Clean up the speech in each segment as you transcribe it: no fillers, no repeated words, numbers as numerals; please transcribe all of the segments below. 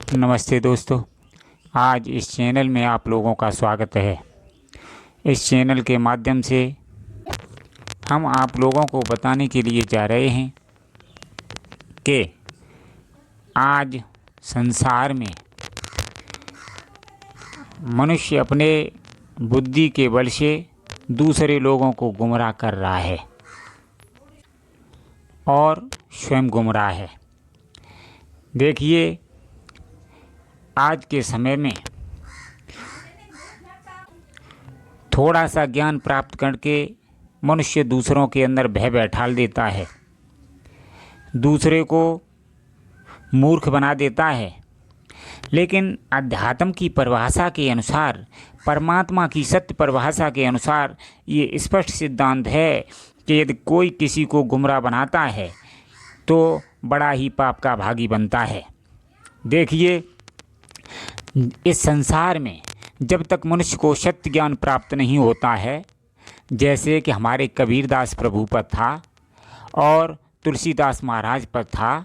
नमस्ते दोस्तों। आज इस चैनल में आप लोगों का स्वागत है। इस चैनल के माध्यम से हम आप लोगों को बताने के लिए जा रहे हैं कि आज संसार में मनुष्य अपने बुद्धि के बल से दूसरे लोगों को गुमराह कर रहा है और स्वयं गुमराह है। देखिए, आज के समय में थोड़ा सा ज्ञान प्राप्त करके मनुष्य दूसरों के अंदर भय बैठाल देता है, दूसरे को मूर्ख बना देता है। लेकिन अध्यात्म की परिभाषा के अनुसार, परमात्मा की सत्य परिभाषा के अनुसार ये स्पष्ट सिद्धांत है कि यदि कोई किसी को गुमराह बनाता है तो बड़ा ही पाप का भागी बनता है। देखिए, इस संसार में जब तक मनुष्य को सत्य ज्ञान प्राप्त नहीं होता है, जैसे कि हमारे कबीरदास प्रभु पर था और तुलसीदास महाराज पर था,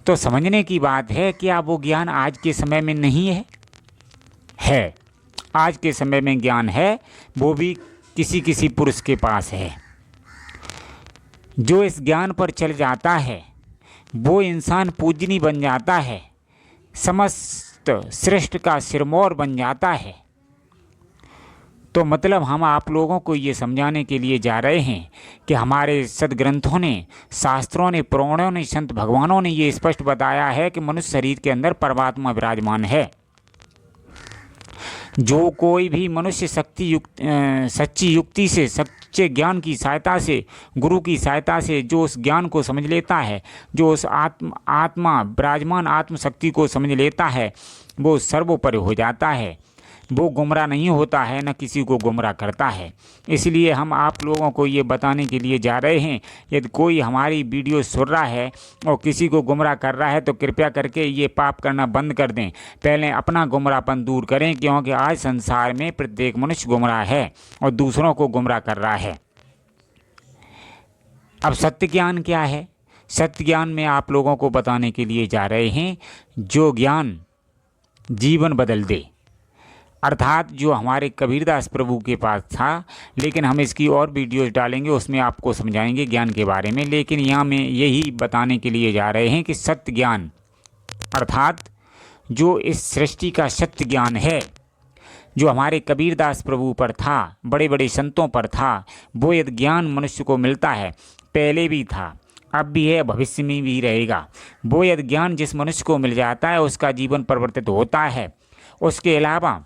तो समझने की बात है कि अब वो ज्ञान आज के समय में नहीं है। आज के समय में ज्ञान है, वो भी किसी किसी पुरुष के पास है। जो इस ज्ञान पर चल जाता है वो इंसान पूजनीय बन जाता है, समस्त श्रेष्ठ का सिरमौर बन जाता है। तो मतलब हम आप लोगों को ये समझाने के लिए जा रहे हैं कि हमारे सदग्रंथों ने, शास्त्रों ने, पुराणों ने, संत भगवानों ने ये स्पष्ट बताया है कि मनुष्य शरीर के अंदर परमात्मा विराजमान है। जो कोई भी मनुष्य सच्ची युक्ति से, सच्चे ज्ञान की सहायता से, गुरु की सहायता से जो उस ज्ञान को समझ लेता है, जो उस आत्मा विराजमान आत्मशक्ति को समझ लेता है, वो सर्वोपरि हो जाता है। वो गुमराह नहीं होता है, न किसी को गुमराह करता है। इसलिए हम आप लोगों को ये बताने के लिए जा रहे हैं, यदि कोई हमारी वीडियो सुन रहा है और किसी को गुमराह कर रहा है तो कृपया करके ये पाप करना बंद कर दें। पहले अपना गुमराहपन दूर करें, क्योंकि आज संसार में प्रत्येक मनुष्य गुमराह है और दूसरों को गुमराह कर रहा है। अब सत्य ज्ञान क्या है? सत्य ज्ञान में आप लोगों को बताने के लिए जा रहे हैं जो ज्ञान जीवन बदल दे, अर्थात जो हमारे कबीरदास प्रभु के पास था। लेकिन हम इसकी और वीडियोस डालेंगे, उसमें आपको समझाएंगे ज्ञान के बारे में। लेकिन यहाँ में यही बताने के लिए जा रहे हैं कि सत्य ज्ञान, अर्थात जो इस सृष्टि का सत्य ज्ञान है, जो हमारे कबीरदास प्रभु पर था, बड़े बड़े संतों पर था, वो यदि ज्ञान मनुष्य को मिलता है, पहले भी था, अब भी है, भविष्य में भी रहेगा। वो यदि ज्ञान जिस मनुष्य को मिल जाता है उसका जीवन परिवर्तित होता है। उसके अलावा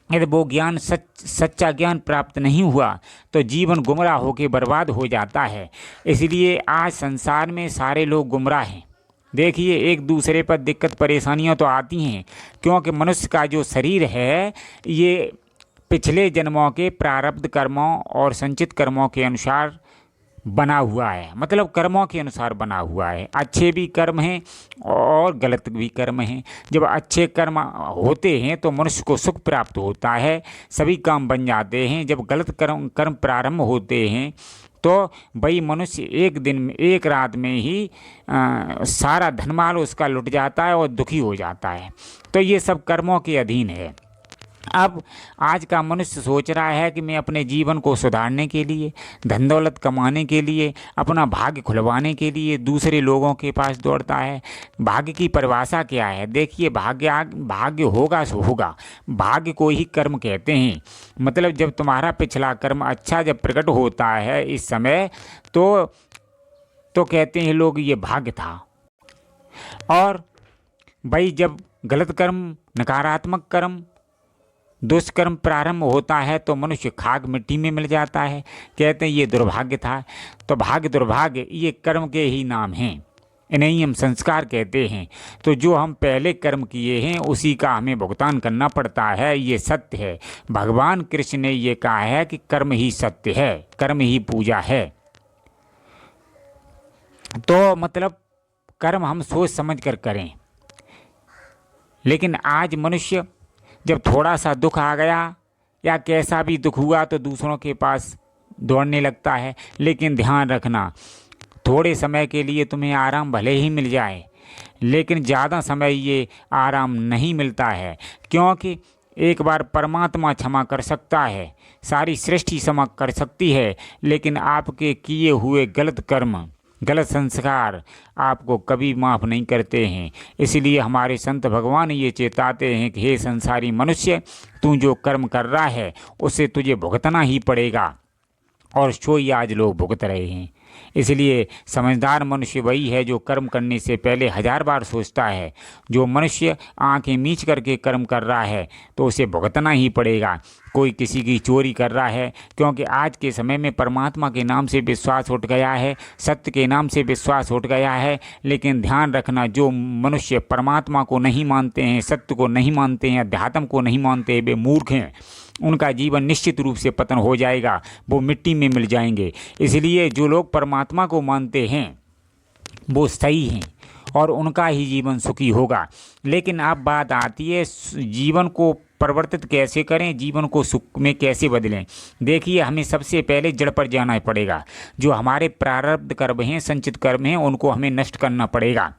यदि वो ज्ञान सच्चा ज्ञान प्राप्त नहीं हुआ तो जीवन गुमराह होकर बर्बाद हो जाता है। इसलिए आज संसार में सारे लोग गुमराह हैं। देखिए, एक दूसरे पर दिक्कत परेशानियां तो आती हैं, क्योंकि मनुष्य का जो शरीर है ये पिछले जन्मों के प्रारब्ध कर्मों और संचित कर्मों के अनुसार बना हुआ है। मतलब कर्मों के अनुसार बना हुआ है। अच्छे भी कर्म हैं और गलत भी कर्म हैं। जब अच्छे कर्म होते हैं तो मनुष्य को सुख प्राप्त होता है, सभी काम बन जाते हैं। जब गलत कर्म प्रारंभ होते हैं तो वही मनुष्य एक दिन में, एक रात में ही सारा धनमाल उसका लुट जाता है और दुखी हो जाता है। तो ये सब कर्मों के अधीन है। अब आज का मनुष्य सोच रहा है कि मैं अपने जीवन को सुधारने के लिए, धन दौलत कमाने के लिए, अपना भाग्य खुलवाने के लिए दूसरे लोगों के पास दौड़ता है। भाग्य की परिभाषा क्या है? देखिए, भाग्य होगा सो होगा। भाग्य को ही कर्म कहते हैं। मतलब जब तुम्हारा पिछला कर्म अच्छा जब प्रकट होता है इस समय, तो कहते हैं लोग ये भाग्य था। और भाई जब गलत कर्म, नकारात्मक कर्म, दुष्कर्म प्रारंभ होता है तो मनुष्य खाक मिट्टी में मिल जाता है, कहते हैं ये दुर्भाग्य था। तो भाग्य दुर्भाग्य ये कर्म के ही नाम हैं, इन्हें हम संस्कार कहते हैं। तो जो हम पहले कर्म किए हैं उसी का हमें भुगतान करना पड़ता है, ये सत्य है। भगवान कृष्ण ने ये कहा है कि कर्म ही सत्य है, कर्म ही पूजा है। तो मतलब कर्म हम सोच समझ कर करें। लेकिन आज मनुष्य जब थोड़ा सा दुख आ गया या कैसा भी दुख हुआ तो दूसरों के पास दौड़ने लगता है। लेकिन ध्यान रखना, थोड़े समय के लिए तुम्हें आराम भले ही मिल जाए, लेकिन ज़्यादा समय ये आराम नहीं मिलता है, क्योंकि एक बार परमात्मा क्षमा कर सकता है, सारी सृष्टि क्षमा कर सकती है, लेकिन आपके किए हुए गलत कर्म, गलत संस्कार आपको कभी माफ़ नहीं करते हैं। इसलिए हमारे संत भगवान ये चेताते हैं कि हे संसारी मनुष्य, तू जो कर्म कर रहा है उसे तुझे भुगतना ही पड़ेगा, और सो ही आज लोग भुगत रहे हैं। इसलिए समझदार मनुष्य वही है जो कर्म करने से पहले 1000 बार सोचता है। जो मनुष्य आंखें मीच करके कर्म कर रहा है तो उसे भुगतना ही पड़ेगा। कोई किसी की चोरी कर रहा है, क्योंकि आज के समय में परमात्मा के नाम से विश्वास उठ गया है, सत्य के नाम से विश्वास उठ गया है। लेकिन ध्यान रखना, जो मनुष्य परमात्मा को नहीं मानते हैं, सत्य को नहीं मानते हैं, अध्यात्म को नहीं मानते, वे मूर्ख हैं। उनका जीवन निश्चित रूप से पतन हो जाएगा, वो मिट्टी में मिल जाएंगे। इसलिए जो लोग परमात्मा को मानते हैं वो सही हैं और उनका ही जीवन सुखी होगा। लेकिन अब बात आती है जीवन को परिवर्तित कैसे करें, जीवन को सुख में कैसे बदलें। देखिए, हमें सबसे पहले जड़ पर जाना पड़ेगा। जो हमारे प्रारब्ध कर्म हैं, संचित कर्म हैं, उनको हमें नष्ट करना पड़ेगा।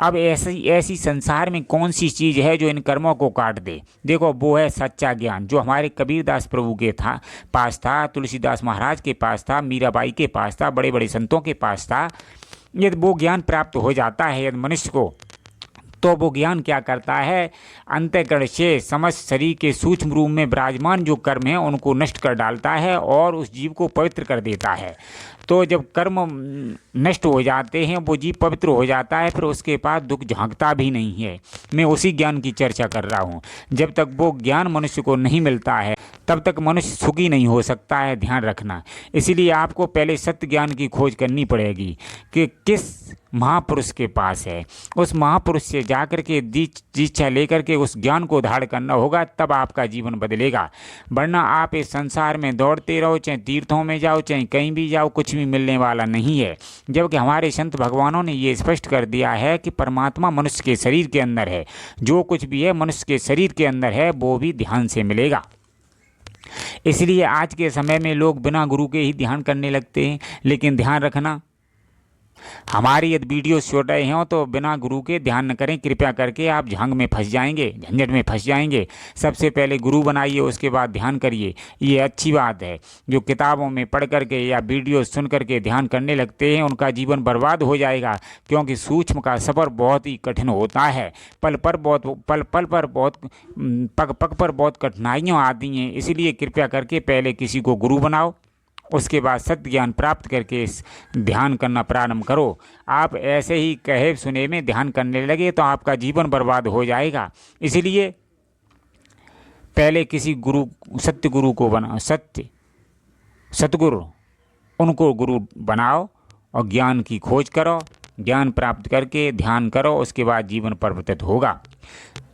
अब ऐसी संसार में कौन सी चीज़ है जो इन कर्मों को काट दे? देखो, वो है सच्चा ज्ञान, जो हमारे कबीरदास प्रभु के पास था, तुलसीदास महाराज के पास था, मीराबाई के पास था, बड़े बड़े संतों के पास था। यदि वो ज्ञान प्राप्त हो जाता है यदि मनुष्य को, तो वो ज्ञान क्या करता है, अंतःकरण से समस्त शरीर के सूक्ष्म रूप में विराजमान जो कर्म हैं उनको नष्ट कर डालता है और उस जीव को पवित्र कर देता है। तो जब कर्म नष्ट हो जाते हैं, वो जीव पवित्र हो जाता है, फिर उसके पास दुख झांकता भी नहीं है। मैं उसी ज्ञान की चर्चा कर रहा हूँ। जब तक वो ज्ञान मनुष्य को नहीं मिलता है तब तक मनुष्य सुखी नहीं हो सकता है, ध्यान रखना। इसीलिए आपको पहले सत्य ज्ञान की खोज करनी पड़ेगी कि किस महापुरुष के पास है। उस महापुरुष से जाकर के दीक्षा लेकर के उस ज्ञान को धारण करना होगा, तब आपका जीवन बदलेगा। वरना आप इस संसार में दौड़ते रहो, चाहे तीर्थों में जाओ, चाहे कहीं भी जाओ, कुछ भी मिलने वाला नहीं है। जबकि हमारे संत भगवानों ने ये स्पष्ट कर दिया है कि परमात्मा मनुष्य के शरीर के अंदर है। जो कुछ भी है मनुष्य के शरीर के अंदर है, वो भी ध्यान से मिलेगा। इसलिए आज के समय में लोग बिना गुरु के ही ध्यान करने लगते हैं। लेकिन ध्यान रखना, हमारी यदि वीडियो छोड़ रहे हो तो बिना गुरु के ध्यान न करें, कृपया करके आप झंग में फंस जाएंगे, झंझट में फंस जाएंगे। सबसे पहले गुरु बनाइए, उसके बाद ध्यान करिए। ये अच्छी बात है। जो किताबों में पढ़ करके या वीडियो सुन करके ध्यान करने लगते हैं उनका जीवन बर्बाद हो जाएगा, क्योंकि सूक्ष्म का सफ़र बहुत ही कठिन होता है। पल पर बहुत पग पर बहुत कठिनाइयाँ आती हैं। इसीलिए कृपया करके पहले किसी को गुरु बनाओ, उसके बाद सत्य ज्ञान प्राप्त करके इस ध्यान करना प्रारंभ करो। आप ऐसे ही कहे सुने में ध्यान करने लगे तो आपका जीवन बर्बाद हो जाएगा। इसलिए पहले किसी गुरु, सत्य गुरु को बनाओ, सतगुरु, उनको गुरु बनाओ और ज्ञान की खोज करो। ज्ञान प्राप्त करके ध्यान करो, उसके बाद जीवन परिवर्तित होगा।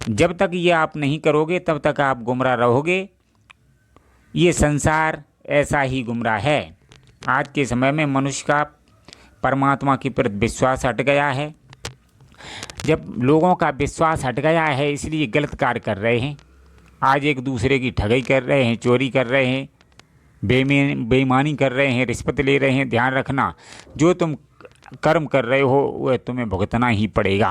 जब तक ये आप नहीं करोगे तब तक आप गुमराह रहोगे। ये संसार ऐसा ही गुमराह है। आज के समय में मनुष्य का परमात्मा के प्रति विश्वास हट गया है। जब लोगों का विश्वास हट गया है, इसलिए गलत कार्य कर रहे हैं। आज एक दूसरे की ठगाई कर रहे हैं, चोरी कर रहे हैं, बेईमानी कर रहे हैं, रिश्वत ले रहे हैं। ध्यान रखना, जो तुम कर्म कर रहे हो वह तुम्हें भुगतना ही पड़ेगा,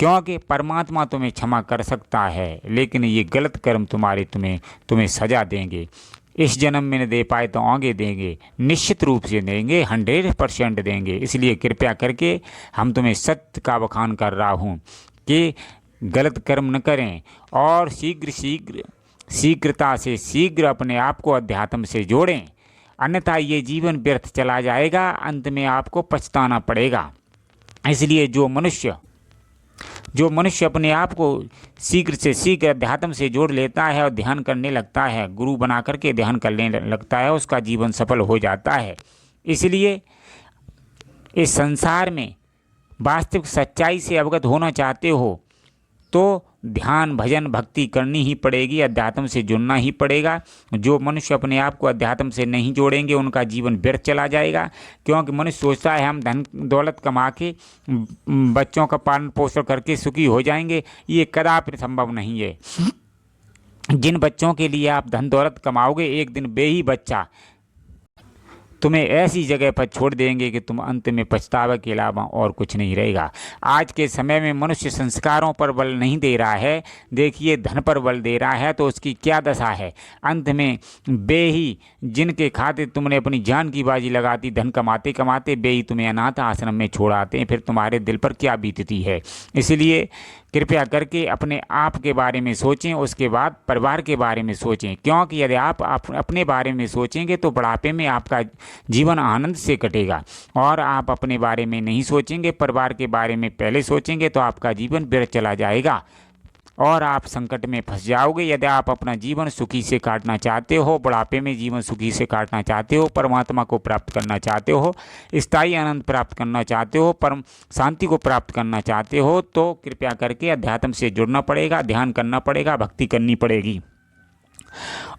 क्योंकि परमात्मा तुम्हें क्षमा कर सकता है, लेकिन ये गलत कर्म तुम्हें सजा देंगे। इस जन्म में न दे पाए तो आगे देंगे, निश्चित रूप से देंगे, 100% देंगे। इसलिए कृपया करके हम तुम्हें सत्य का बखान कर रहा हूँ कि गलत कर्म न करें और शीघ्रता से शीघ्र अपने आप को अध्यात्म से जोड़ें, अन्यथा ये जीवन व्यर्थ चला जाएगा, अंत में आपको पछताना पड़ेगा। इसलिए जो मनुष्य अपने आप को शीघ्र से शीघ्र अध्यात्म से जोड़ लेता है और ध्यान करने लगता है, गुरु बना करके ध्यान करने लगता है, उसका जीवन सफल हो जाता है। इसलिए इस संसार में वास्तविक सच्चाई से अवगत होना चाहते हो तो ध्यान, भजन, भक्ति करनी ही पड़ेगी, अध्यात्म से जुड़ना ही पड़ेगा। जो मनुष्य अपने आप को अध्यात्म से नहीं जोड़ेंगे उनका जीवन व्यर्थ चला जाएगा, क्योंकि मनुष्य सोचता है हम धन दौलत कमा के बच्चों का पालन पोषण करके सुखी हो जाएंगे। ये कदापि संभव नहीं है। जिन बच्चों के लिए आप धन दौलत कमाओगे, एक दिन वे ही बच्चा तुम्हें ऐसी जगह पर छोड़ देंगे कि तुम अंत में पछतावे के अलावा और कुछ नहीं रहेगा। आज के समय में मनुष्य संस्कारों पर बल नहीं दे रहा है, देखिए धन पर बल दे रहा है, तो उसकी क्या दशा है। अंत में बेही जिनके खाते तुमने अपनी जान की बाजी लगा दी, धन कमाते कमाते बेही तुम्हें अनाथ आश्रम में छोड़ आते हैं, फिर तुम्हारे दिल पर क्या बीतती है। इसलिए कृपया करके अपने आप के बारे में सोचें, उसके बाद परिवार के बारे में सोचें, क्योंकि यदि आप अपने बारे में सोचेंगे तो बुढ़ापे में आपका जीवन आनंद से कटेगा, और आप अपने बारे में नहीं सोचेंगे, परिवार के बारे में पहले सोचेंगे तो आपका जीवन व्यर्थ चला जाएगा और आप संकट में फंस जाओगे। यदि आप अपना जीवन सुखी से काटना चाहते हो, बुढ़ापे में जीवन सुखी से काटना चाहते हो, परमात्मा को प्राप्त करना चाहते हो, स्थायी आनंद प्राप्त करना चाहते हो, परम शांति को प्राप्त करना चाहते हो, तो कृपया करके अध्यात्म से जुड़ना पड़ेगा, ध्यान करना पड़ेगा, भक्ति करनी पड़ेगी।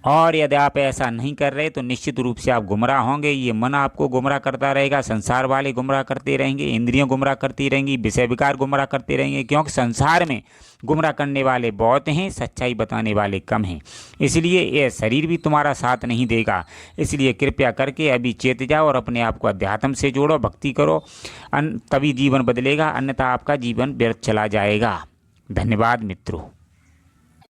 और यदि आप ऐसा नहीं कर रहे तो निश्चित रूप से आप गुमराह होंगे। ये मन आपको गुमराह करता रहेगा, संसार वाले गुमराह करते रहेंगे, इंद्रियां गुमराह करती रहेंगी, विषय विकार गुमराह करते रहेंगे, क्योंकि संसार में गुमराह करने वाले बहुत हैं, सच्चाई बताने वाले कम हैं। इसलिए यह शरीर भी तुम्हारा साथ नहीं देगा। इसलिए कृपया करके अभी चेत जाओ और अपने आप को अध्यात्म से जोड़ो, भक्ति करो, तभी जीवन बदलेगा, अन्यथा आपका जीवन व्यर्थ चला जाएगा। धन्यवाद मित्रों।